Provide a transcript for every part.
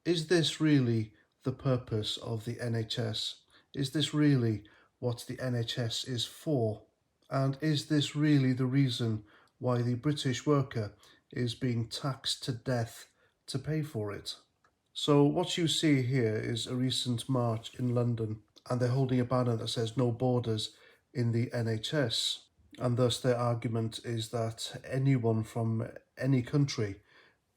Is this really the purpose of the NHS? Is this really what the NHS is for? And is this really the reason why the British worker is being taxed to death to pay for it? So what you see here is a recent march in London, and they're holding a banner that says no borders in the NHS. And thus their argument is that anyone from any country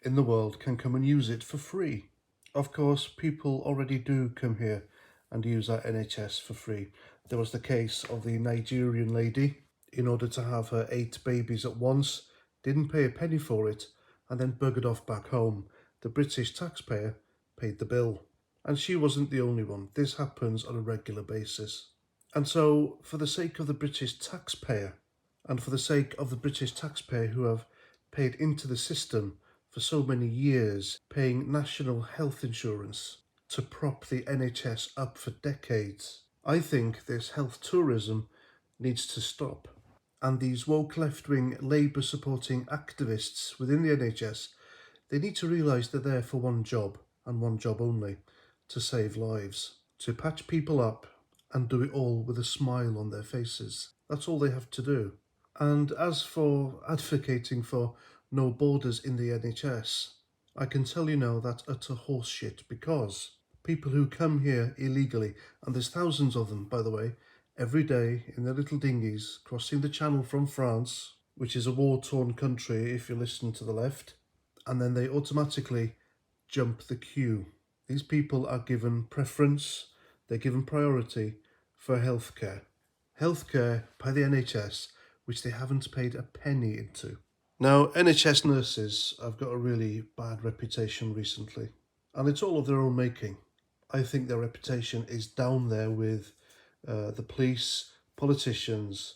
in the world can come and use it for free. Of course, people already do come here and use our NHS for free. There was the case of the Nigerian lady, in order to have her 8 babies at once, didn't pay a penny for it, and then buggered off back home. The British taxpayer paid the bill. And she wasn't the only one. This happens on a regular basis. And so, for the sake of the British taxpayer, and for the sake of the British taxpayer who have paid into the system for so many years, paying national health insurance to prop the NHS up for decades, I think this health tourism needs to stop. And these woke left-wing Labour supporting activists within the NHS, they need to realise they're there for one job, and one job only: to save lives, to patch people up and do it all with a smile on their faces. That's all they have to do. And as for advocating for no borders in the NHS, I can tell you now that's utter horseshit, because people who come here illegally, and there's thousands of them, by the way, every day in their little dinghies crossing the channel from France, which is a war-torn country if you listen to the left, and then they automatically jump the queue. These people are given preference, they're given priority for healthcare. Healthcare by the NHS, which they haven't paid a penny into. Now, NHS nurses have got a really bad reputation recently, and it's all of their own making. I think their reputation is down there with the police, politicians,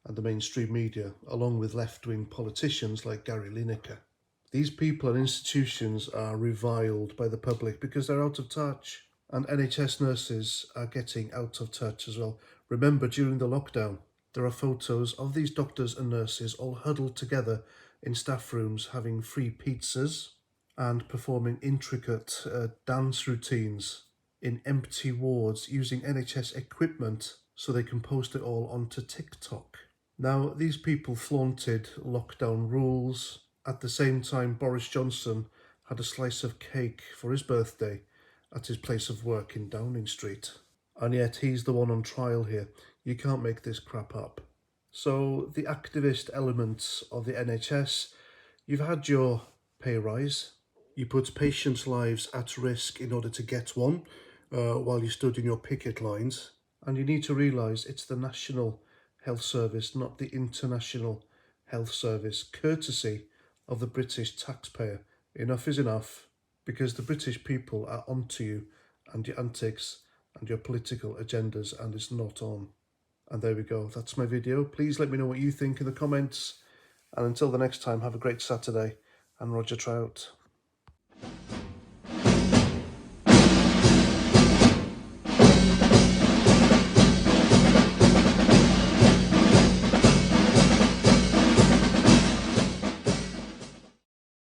and the mainstream media, along with left-wing politicians like Gary Lineker. These people and institutions are reviled by the public because they're out of touch, and NHS nurses are getting out of touch as well. Remember, during the lockdown, there are photos of these doctors and nurses all huddled together in staff rooms having free pizzas and performing intricate dance routines in empty wards using NHS equipment so they can post it all onto TikTok. Now, these people flaunted lockdown rules. At the same time, Boris Johnson had a slice of cake for his birthday at his place of work in Downing Street. And yet he's the one on trial here. You can't make this crap up. So the activist elements of the NHS, you've had your pay rise. You put patients' lives at risk in order to get one while you stood in your picket lines. And you need to realise it's the National Health Service, not the International Health Service, courtesy of the British taxpayer. Enough is enough, because the British people are onto you and your antics and your political agendas, and it's not on. And there we go, that's my video. Please let me know what you think in the comments, and until the next time, have a great Saturday, and Roger Trout.